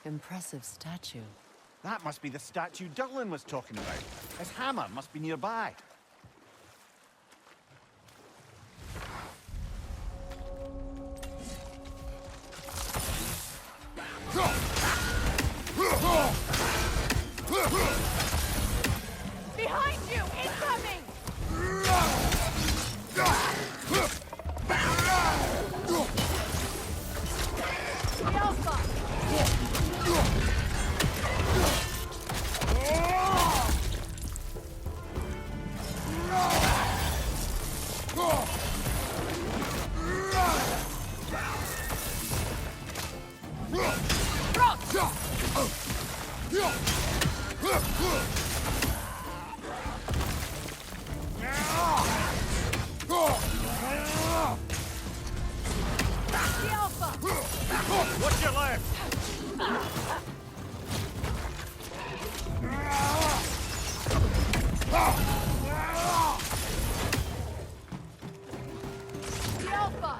Impressive statue. That must be the statue Durlin was talking about. His hammer must be nearby. Behind you! Incoming! The Alpha! The Alpha! What's your left? The Alpha!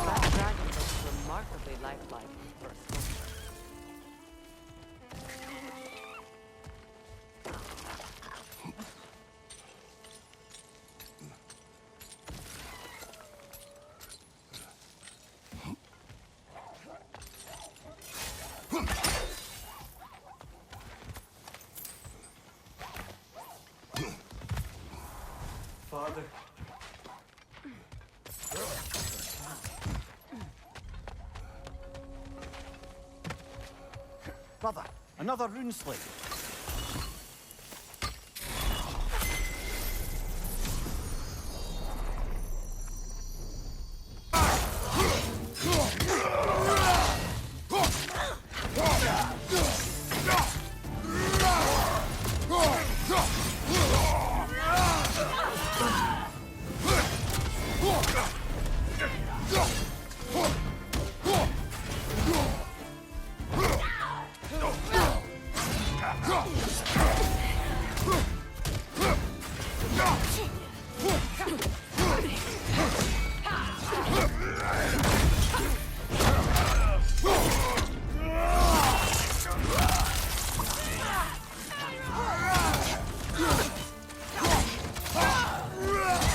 That dragon looks remarkably lifelike for a sculpture. Father. Brother, another rune slate.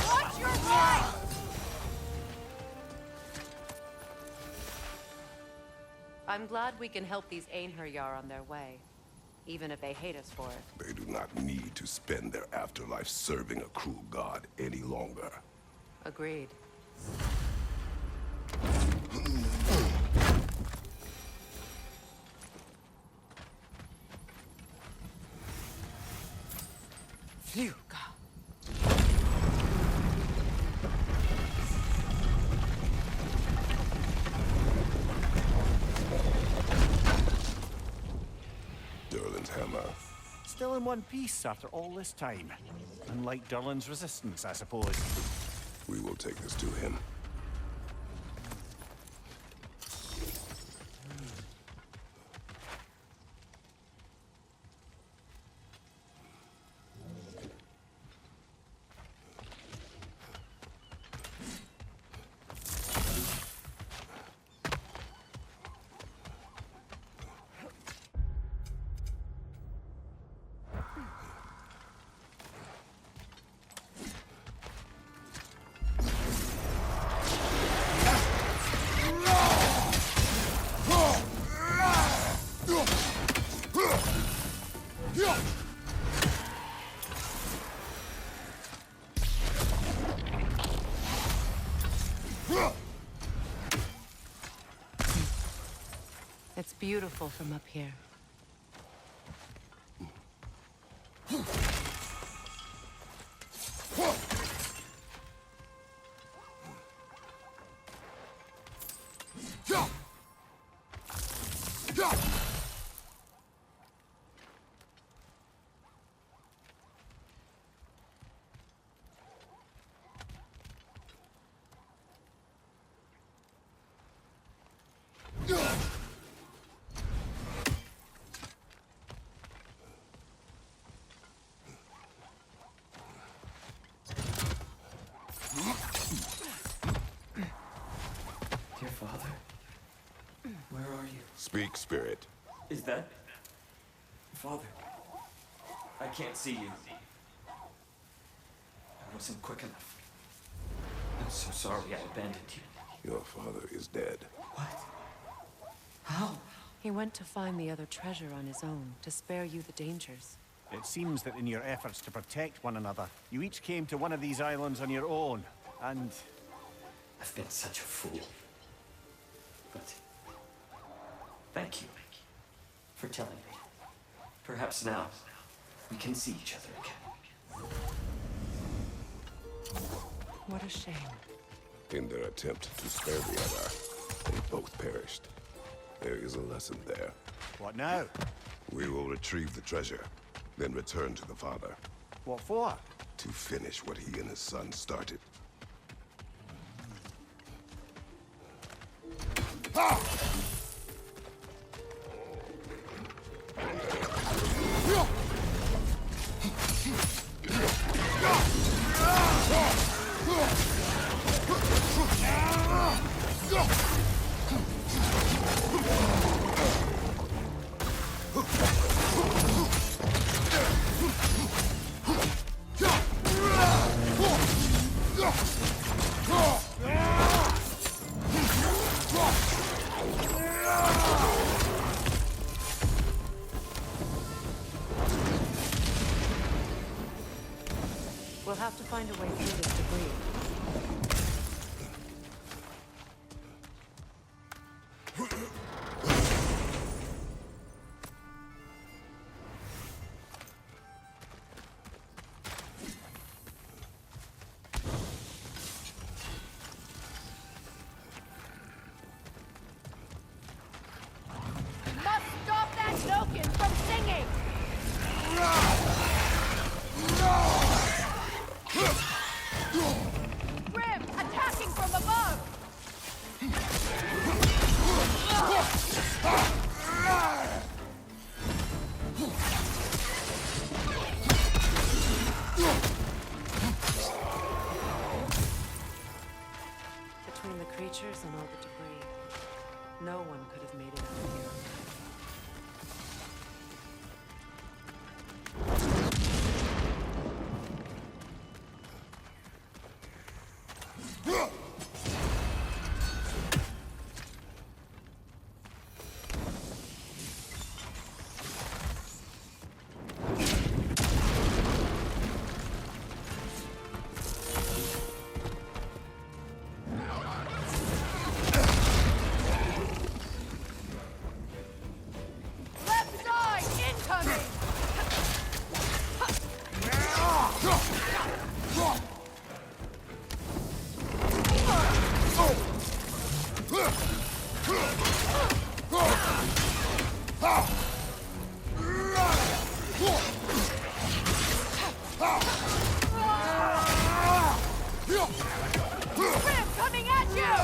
Watch your right! I'm glad we can help these Einherjar on their way, even if they hate us for it. They do not need to spend their afterlife serving a cruel god any longer. Agreed. Phew, God. Durlin's hammer. Still in one piece after all this time. Unlike Durlin's resistance, I suppose. We will take this to him. It's beautiful from up here. Dear Father, where are you? Speak, Spirit. Is that... Father, I can't see you. I wasn't quick enough. I'm so sorry I abandoned you. Your father is dead. What? How? He went to find the other treasure on his own, to spare you the dangers. It seems that in your efforts to protect one another, you each came to one of these islands on your own, and... I've been such a fool. But... thank you for telling me. Perhaps now we can see each other again. What a shame. In their attempt to spare the other, they both perished. There is a lesson there. What now? We will retrieve the treasure, then return to the father. What for? To finish what he and his son started. We'll have to find a way through this debris. Must stop that token from singing! Grim, attacking from above! Between the creatures and all the debris, no one could have made it out of here. Left side, incoming! Grim, coming at you!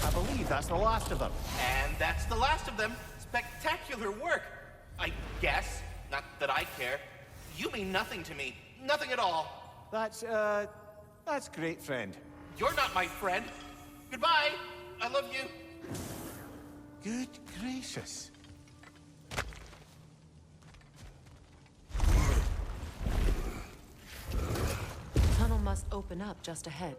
I believe that's the last of them. And that's the last of them. Spectacular work, I guess. Not that I care. You mean nothing to me. Nothing at all. That's great, friend. You're not my friend. Goodbye. I love you. Good gracious. Tunnel must open up just ahead.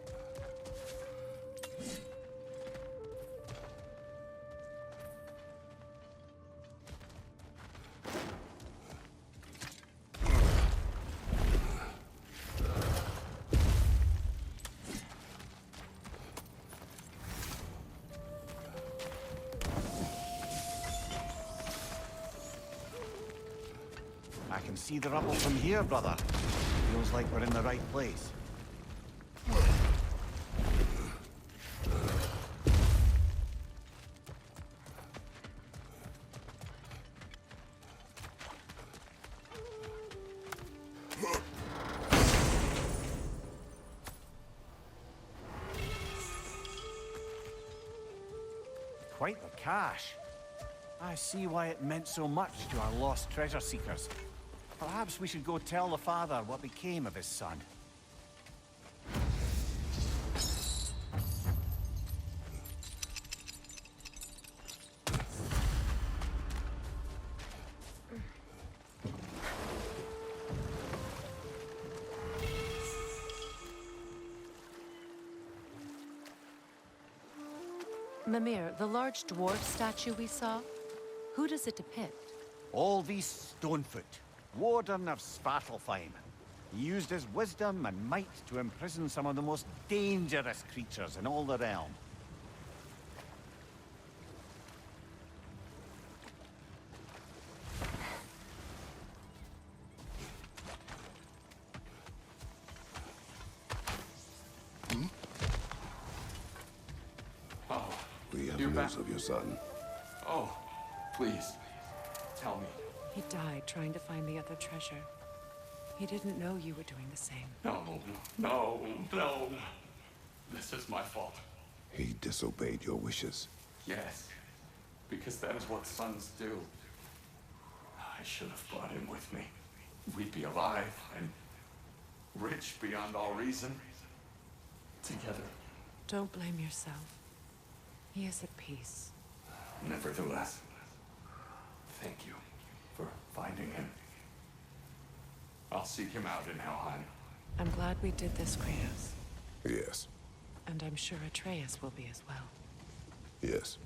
I can see the rubble from here, brother. Feels like we're in the right place. Quite the cache. I see why it meant so much to our lost treasure seekers. Perhaps we should go tell the father what became of his son. Mimir, the large dwarf statue we saw, who does it depict? Alvis Stonefoot, warden of Svartalfheim. He used his wisdom and might to imprison some of the most dangerous creatures in all the realm. We have You're news back. of your son. Oh, please, tell me. He died trying to find the other treasure. He didn't know you were doing the same. No. This is my fault. He disobeyed your wishes. Yes, because that is what sons do. I should have brought him with me. We'd be alive and rich beyond all reason. Together. Don't blame yourself. He is at peace. Nevertheless, thank you for finding him. I'll seek him out in Helheim. I'm glad we did this, Kratos. Yes. And I'm sure Atreus will be as well. Yes.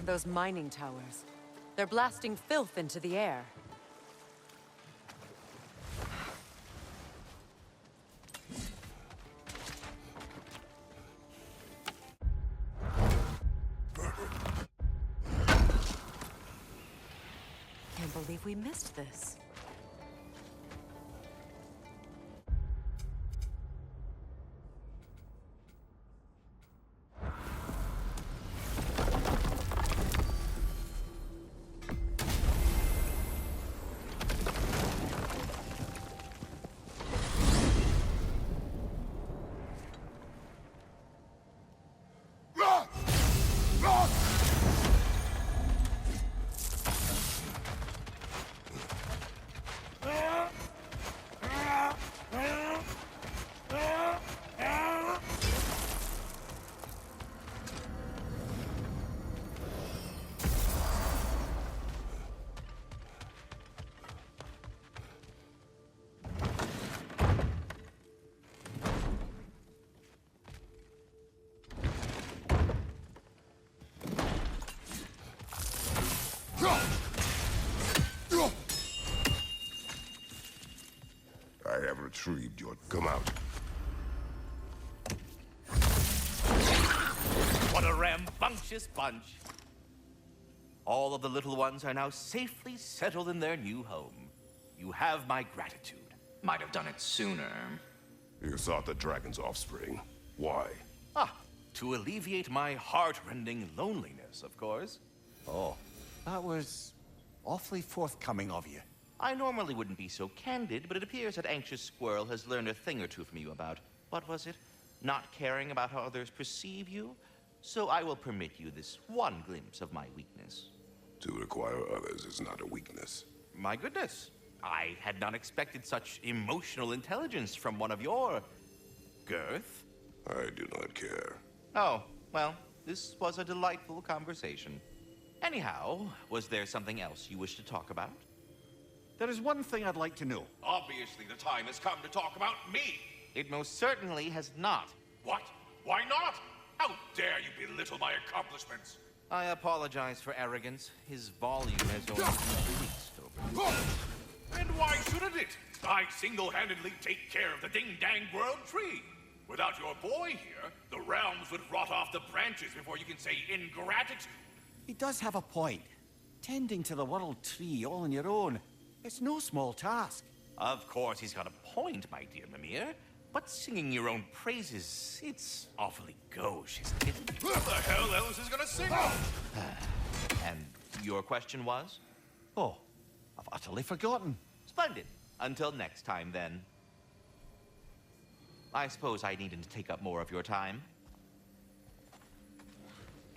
Those mining towers. They're blasting filth into the air. Can't believe we missed this. I have retrieved your... Come out. What a rambunctious bunch. All of the little ones are now safely settled in their new home. You have my gratitude. Might have done it sooner. You sought the dragon's offspring. Why? To alleviate my heart-rending loneliness, of course. Oh, that was awfully forthcoming of you. I normally wouldn't be so candid, but it appears that Anxious Squirrel has learned a thing or two from you about, what was it? Not caring about how others perceive you? So I will permit you this one glimpse of my weakness. To require others is not a weakness. My goodness, I had not expected such emotional intelligence from one of your... girth. I do not care. Oh, well, this was a delightful conversation. Anyhow, was there something else you wish to talk about? There is one thing I'd like to know. Obviously, the time has come to talk about me. It most certainly has not. What? Why not? How dare you belittle my accomplishments? I apologize for arrogance. His volume has only been released over. And why shouldn't it? I single-handedly take care of the ding-dang world tree. Without your boy here, the realms would rot off the branches before you can say ingratitude. He does have a point. Tending to the world tree all on your own, it's no small task. Of course he's got a point, my dear Mimir. But singing your own praises, it's awfully gauche, isn't it? What the hell else is gonna sing? And your question was? Oh, I've utterly forgotten. Splendid. Until next time, then. I suppose I needn't take up more of your time.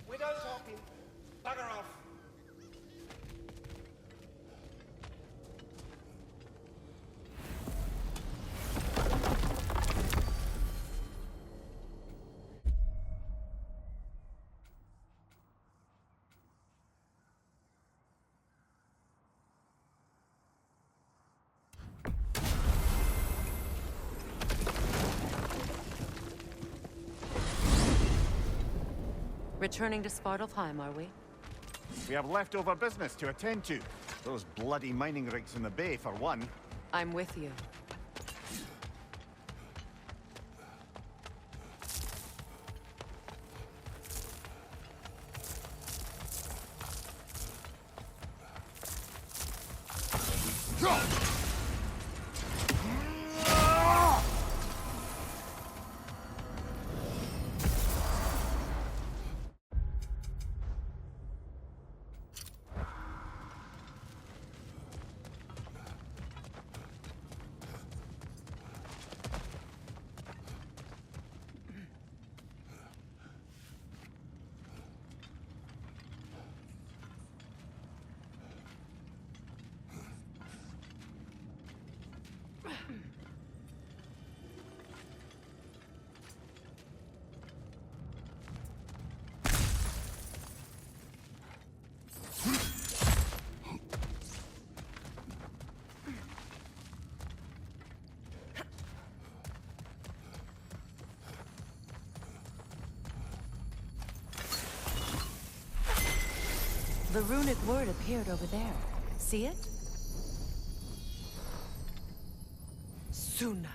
We're done talking. Bugger off. Returning to Svartalfheim, are we? We have leftover business to attend to. Those bloody mining rigs in the bay, for one. I'm with you. The runic word appeared over there. See it? Suna.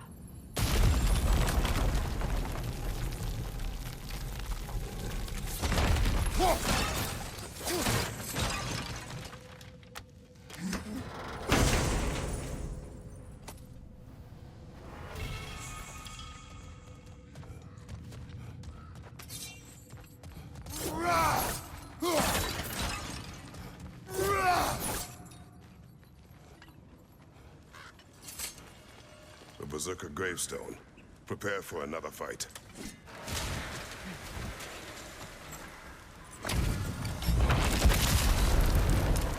The Berserker gravestone. Prepare for another fight.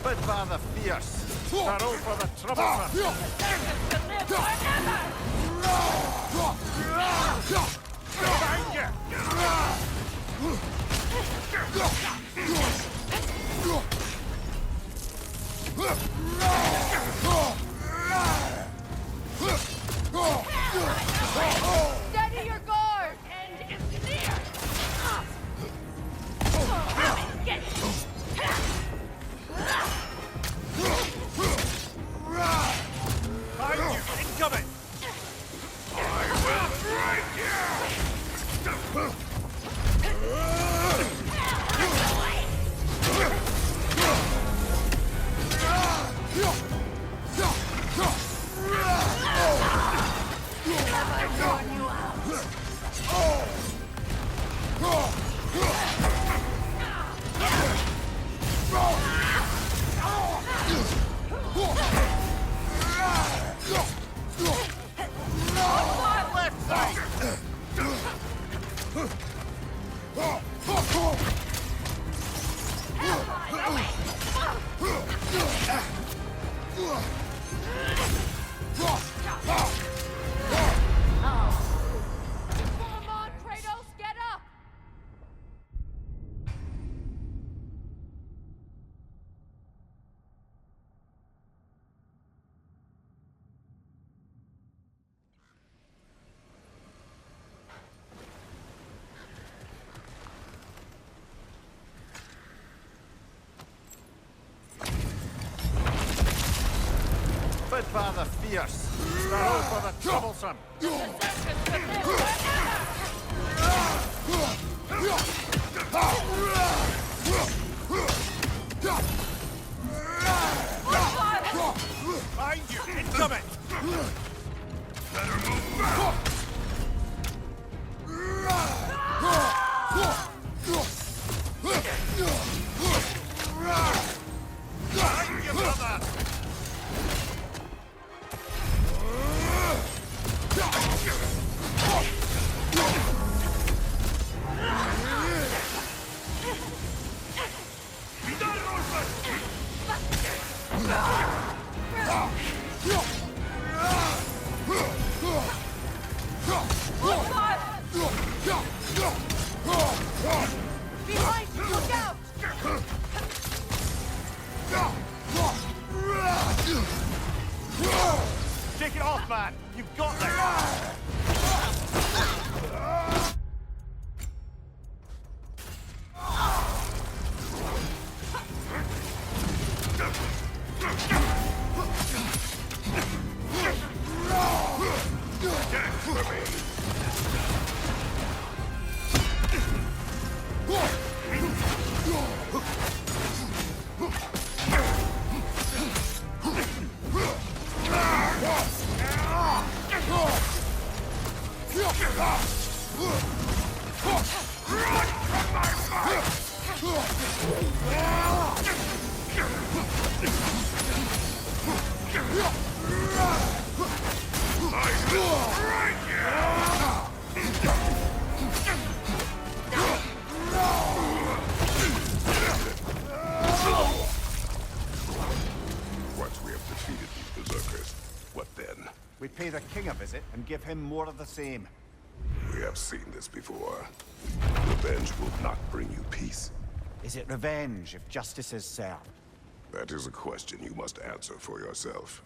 Bidvar the Fierce. Barrow for the troublesome. Behind you! Steady your guard! End is near! Get by the fierce, sparrow for the troublesome. Behind you, incoming! Better move back! Behind you, brother! Behind you, look out! Take it off, man! You've got this! Once we have defeated these berserkers, what then? We pay the king a visit and give him more of the same. We have seen this before. Revenge will not bring you peace. Is it revenge if justice is served? That is a question you must answer for yourself.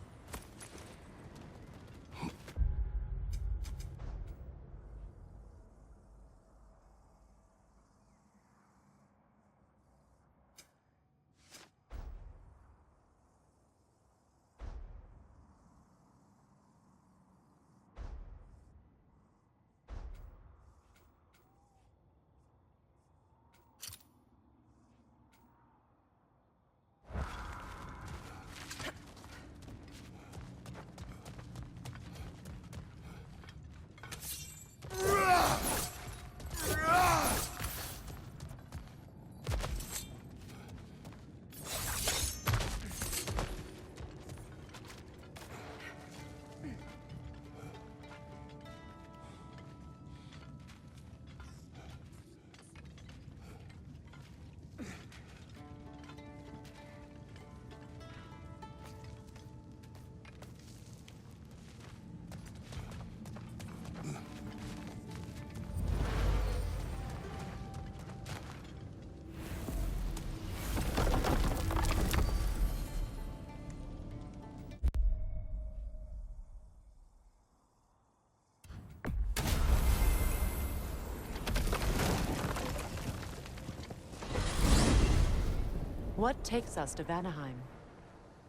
What takes us to Vanaheim?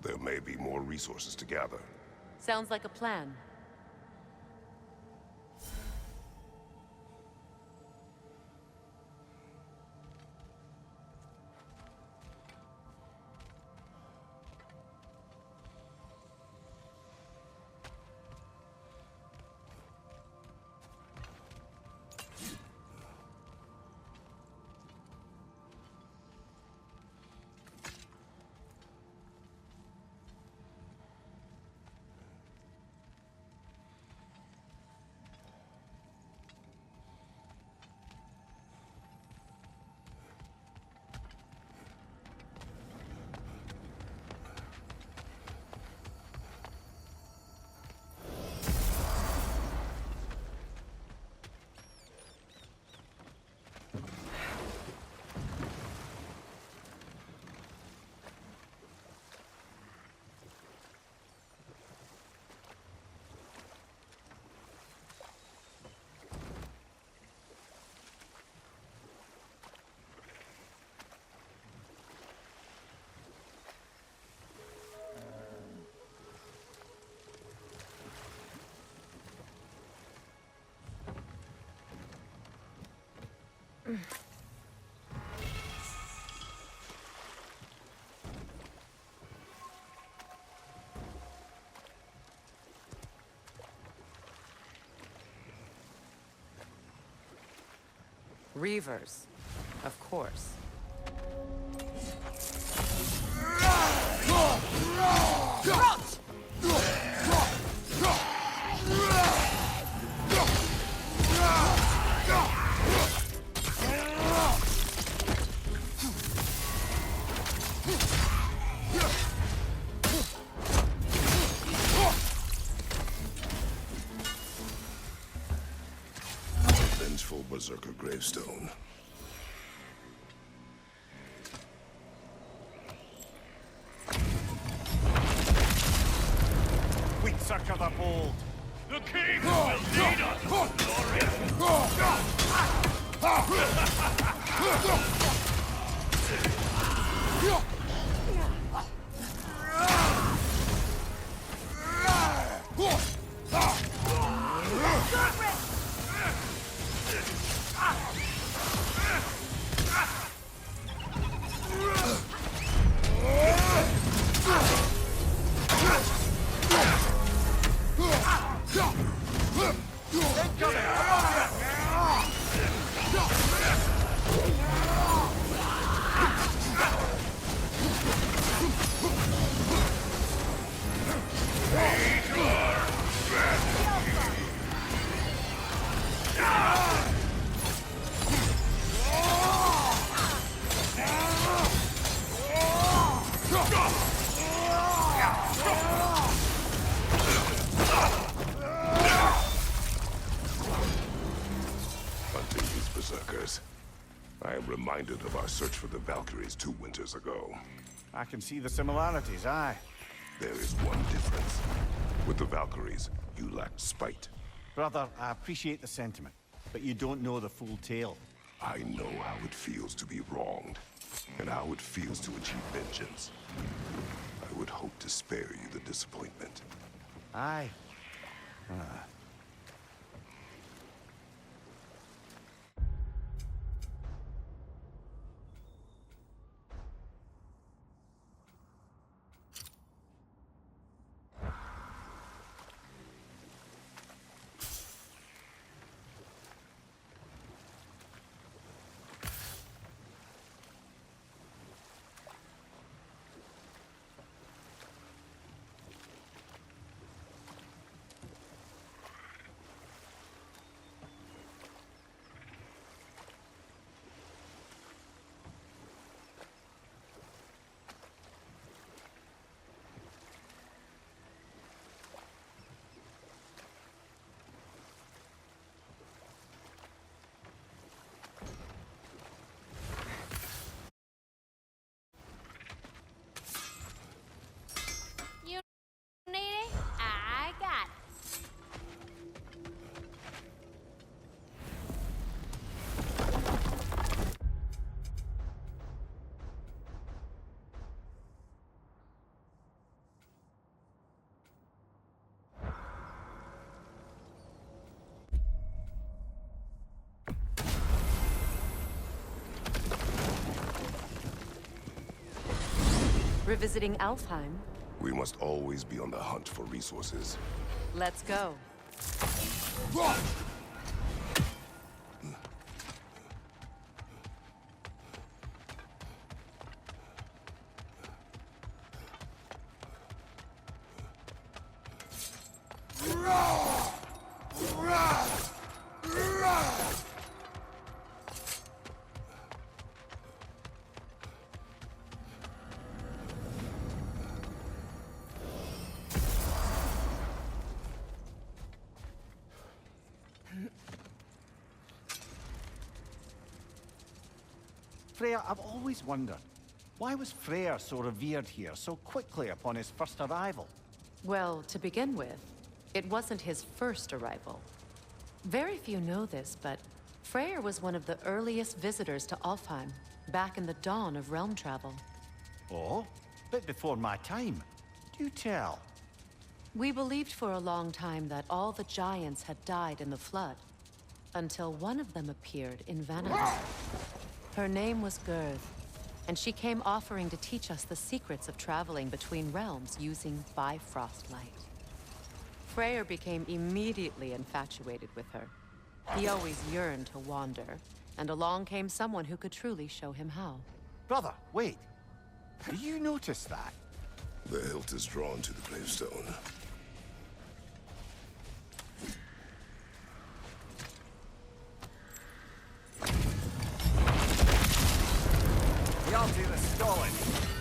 There may be more resources to gather. Sounds like a plan. Reavers, of course. Vengeful Berserker gravestone. Wheat sucker the bold. The king will lead us to glory. Hunting these berserkers. I am reminded of our search for the Valkyries 2 winters ago. I can see the similarities, aye. There is one difference. With the Valkyries, you lacked spite. Brother, I appreciate the sentiment, but you don't know the full tale. I know how it feels to be wronged, and how it feels to achieve vengeance. I would hope to spare you the disappointment. Aye. You need it? I got it. Revisiting Alfheim? We must always be on the hunt for resources. Let's go. Freyr, I've always wondered, why was Freyr so revered here so quickly upon his first arrival? Well, to begin with, it wasn't his first arrival. Very few know this, but Freyr was one of the earliest visitors to Alfheim, back in the dawn of realm travel. Oh? Bit before my time. Do tell. We believed for a long time that all the giants had died in the flood, until one of them appeared in Vanaheim. Her name was Gerd, and she came offering to teach us the secrets of traveling between realms using Bifrost light. Freyr became immediately infatuated with her. He always yearned to wander, and along came someone who could truly show him how. Brother, wait. Do you notice that? The hilt is drawn to the gravestone. The altar is stolen.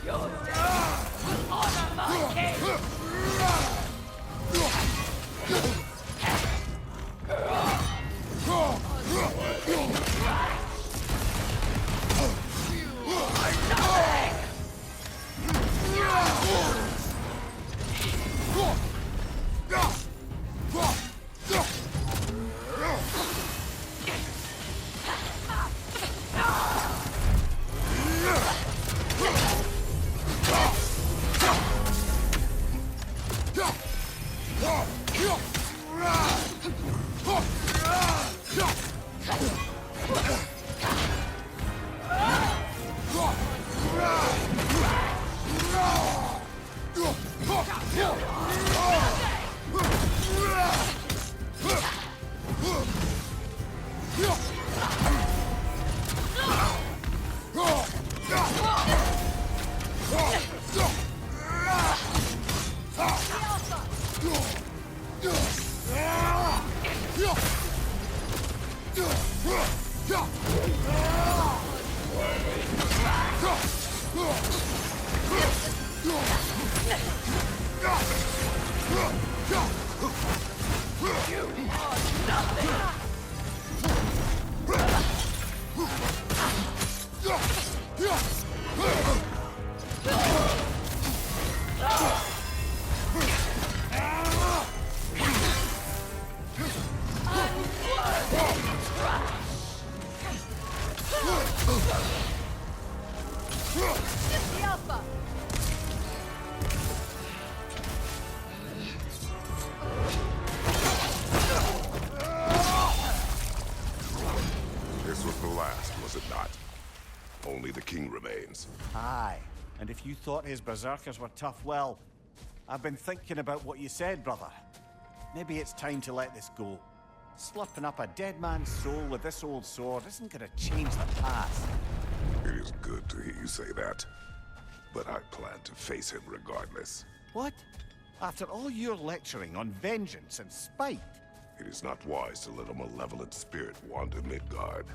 Your death will honor my king! The Alpha! This was the last, was it not? Only the king remains. Aye. And if you thought his berserkers were tough, well, I've been thinking about what you said, brother. Maybe it's time to let this go. Slurping up a dead man's soul with this old sword isn't gonna change the past. It is good to hear you say that. But I plan to face him regardless. What? After all your lecturing on vengeance and spite? It is not wise to let a malevolent spirit wander Midgard.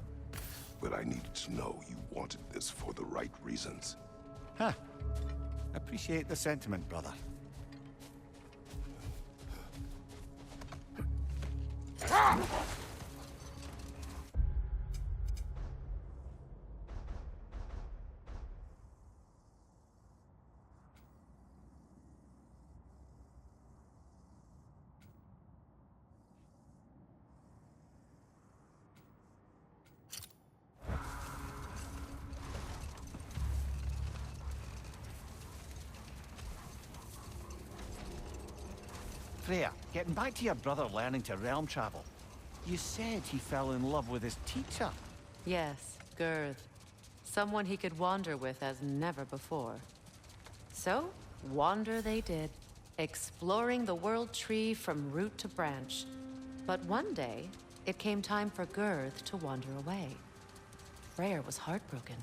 But I needed to know you wanted this for the right reasons. Huh. Appreciate the sentiment, brother. Freya, getting back to your brother learning to realm travel. You said he fell in love with his teacher. Yes, Girth. Someone he could wander with as never before. So, wander they did, exploring the world tree from root to branch. But one day, it came time for Girth to wander away. Freyr was heartbroken,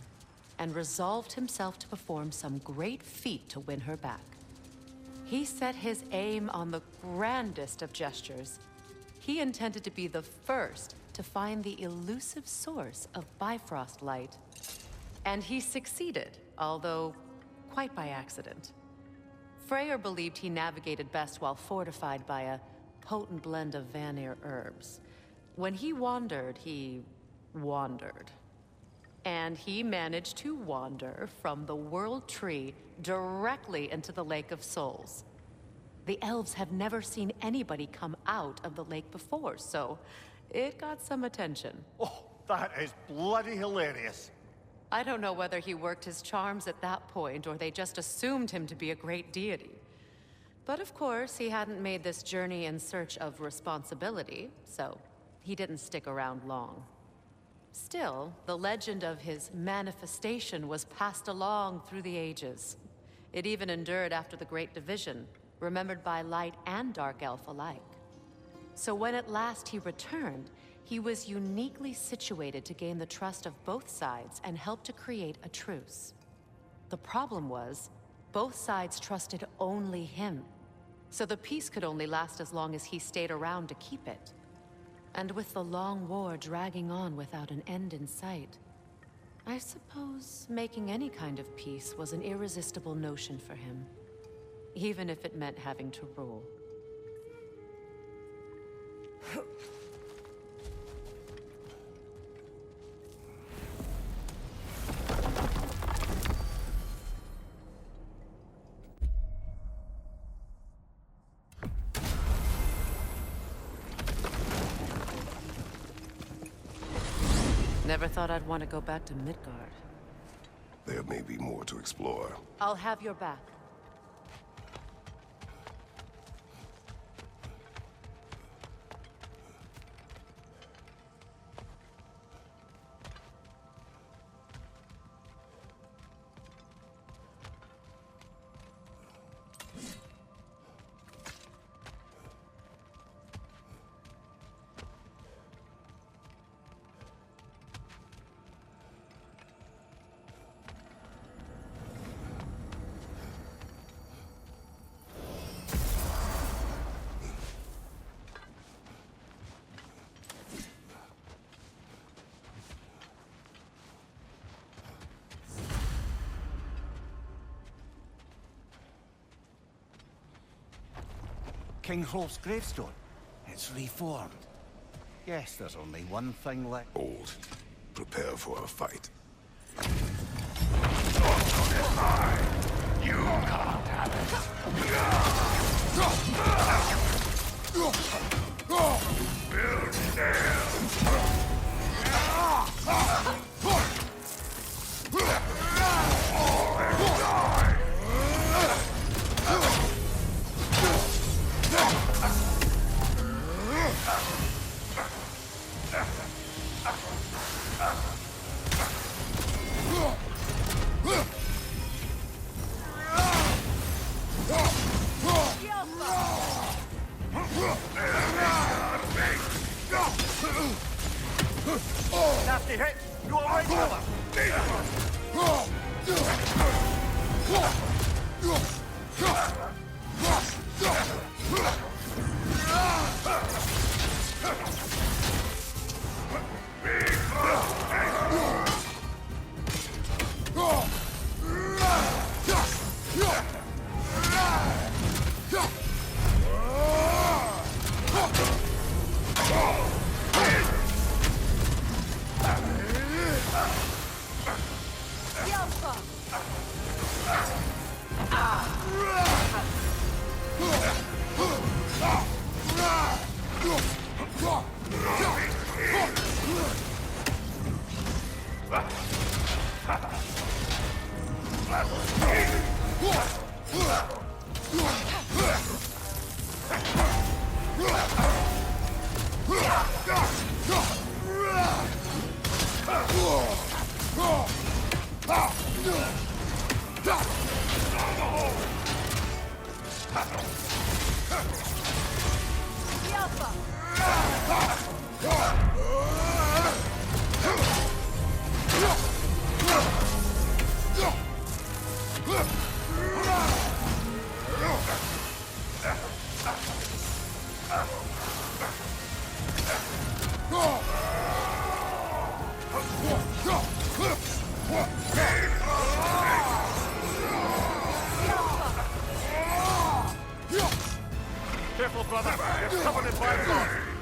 and resolved himself to perform some great feat to win her back. He set his aim on the grandest of gestures. He intended to be the first to find the elusive source of Bifrost light. And he succeeded, although quite by accident. Freyr believed he navigated best while fortified by a potent blend of Vanir herbs. When he wandered, he wandered. And he managed to wander from the World Tree directly into the Lake of Souls. The elves have never seen anybody come out of the lake before, so it got some attention. Oh, that is bloody hilarious. I don't know whether he worked his charms at that point, or they just assumed him to be a great deity. But of course, he hadn't made this journey in search of responsibility, so he didn't stick around long. Still, the legend of his manifestation was passed along through the ages. It even endured after the Great Division, remembered by Light and Dark Elf alike. So when at last he returned, He was uniquely situated to gain the trust of both sides and help to create a truce. The problem was, both sides trusted only him. So the peace could only last as long as he stayed around to keep it. And with the long war dragging on without an end in sight, I suppose making any kind of peace was an irresistible notion for him. Even if it meant having to rule. Never thought I'd want to go back to Midgard. There may be more to explore. I'll have your back. King Hrolf's gravestone. It's reformed. Guess there's only one thing left. Old. Prepare for a fight. You can't Nasty hit! You alright, fella? Careful, brother. You're covered in fireballs.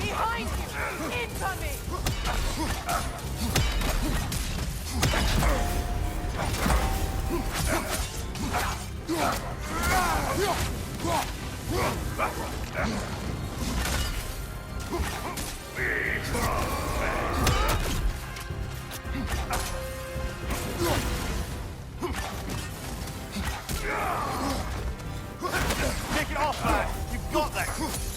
Behind you! Incoming! Take it off, man! You've got this!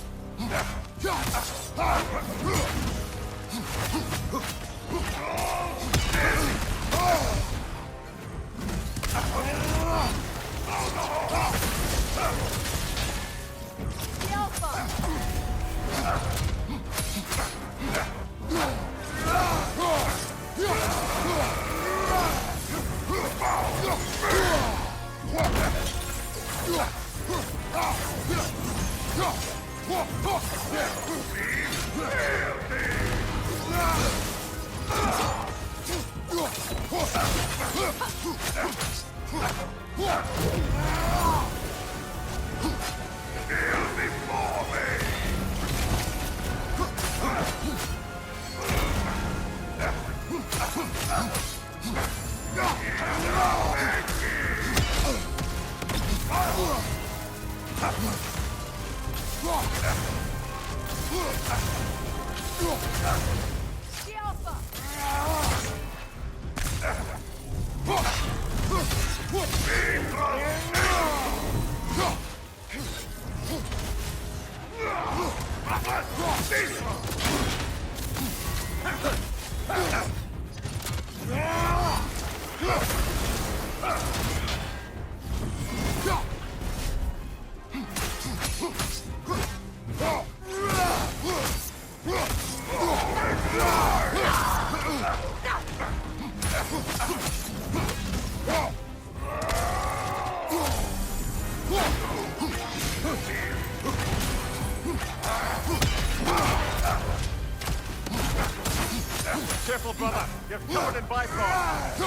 The Alpha! The Alpha! Careful, brother! You're covered in Bifrost!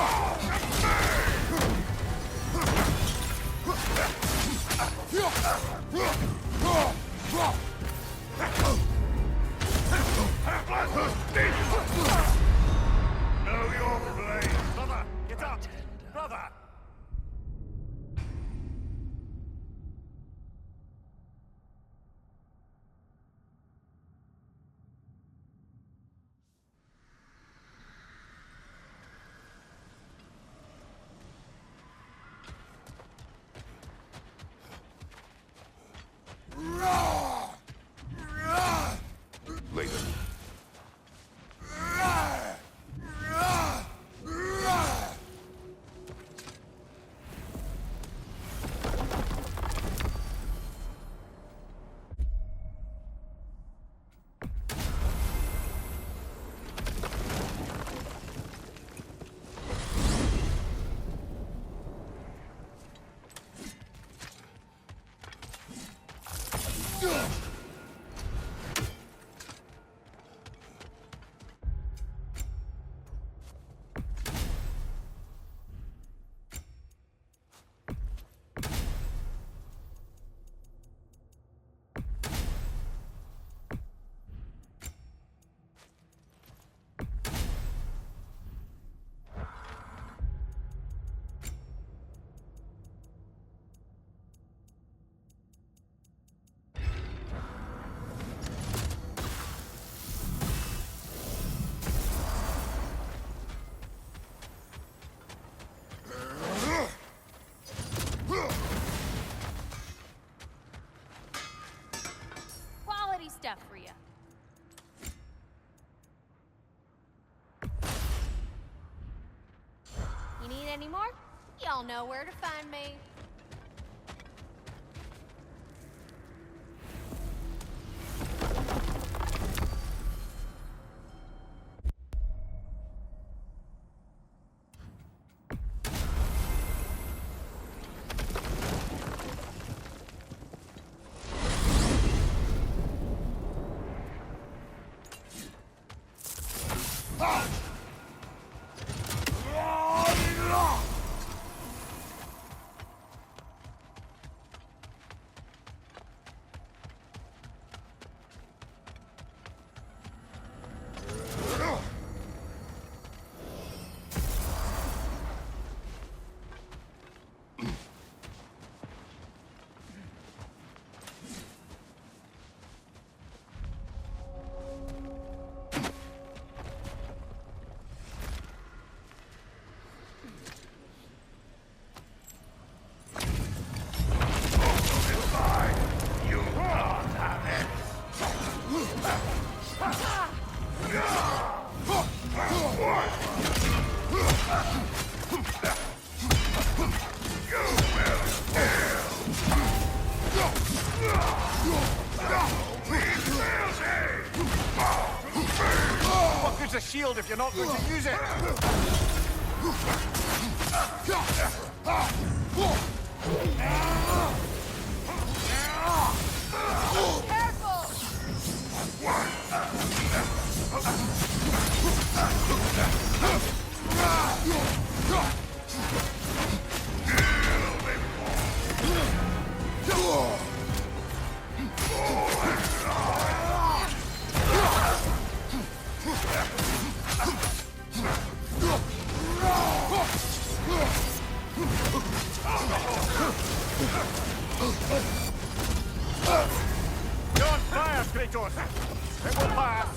Know your place. anymore, y'all know where to find me. What good's a shield if you're not going to use it? You're on fire, Kratos! It will pass!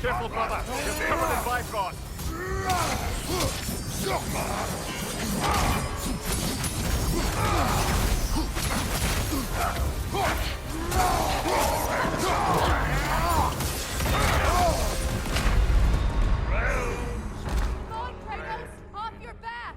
Careful, brother. You're covered in Bifrost. Go on, Kratos! Off your back!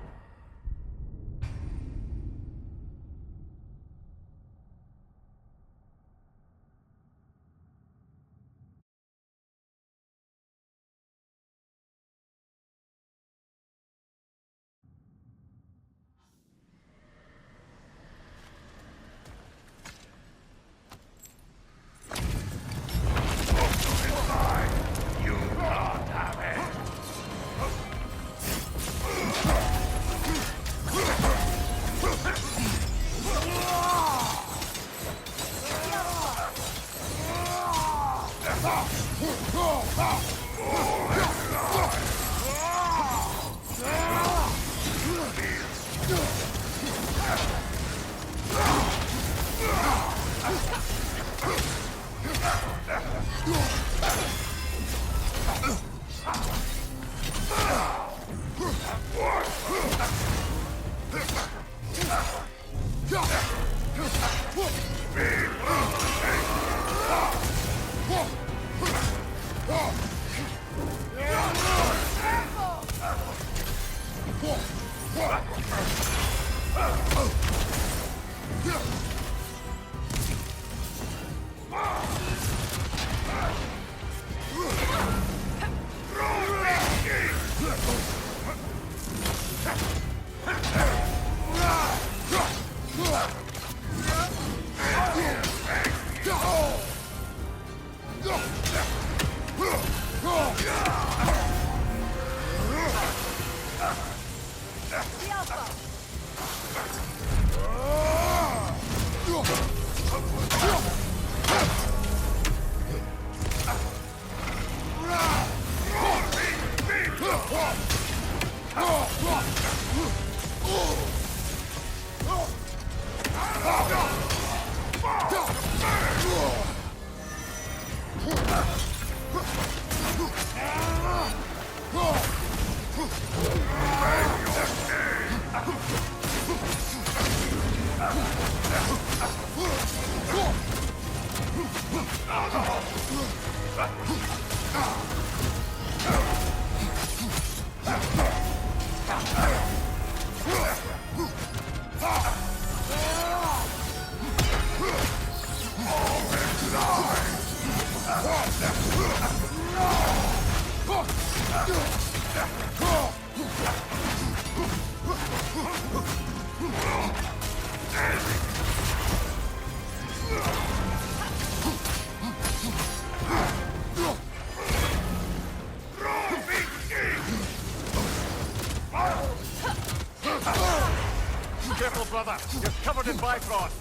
Careful, brother. You're covered in Bifrost.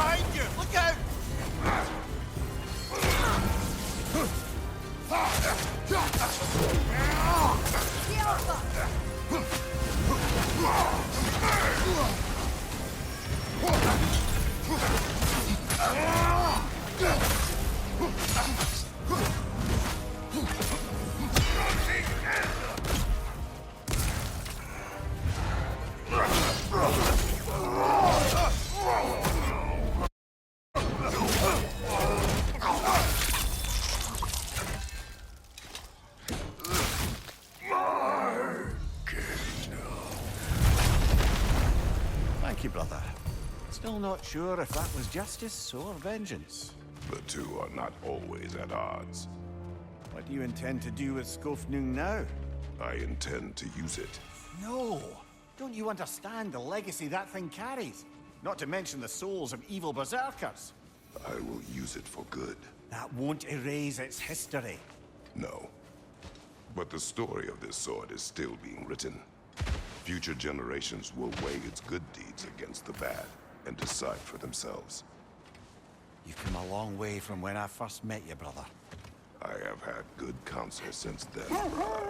Behind you! Look out! Thank you, brother. Still not sure if that was justice or vengeance. The two are not always at odds. What do you intend to do with Skofnung now? I intend to use it. No! Don't you understand the legacy that thing carries? Not to mention the souls of evil berserkers. I will use it for good. That won't erase its history. No. But the story of this sword is still being written. Future generations will weigh its good deeds against the bad and decide for themselves. You've come a long way from when I first met you, brother. I have had good counsel since then, brother.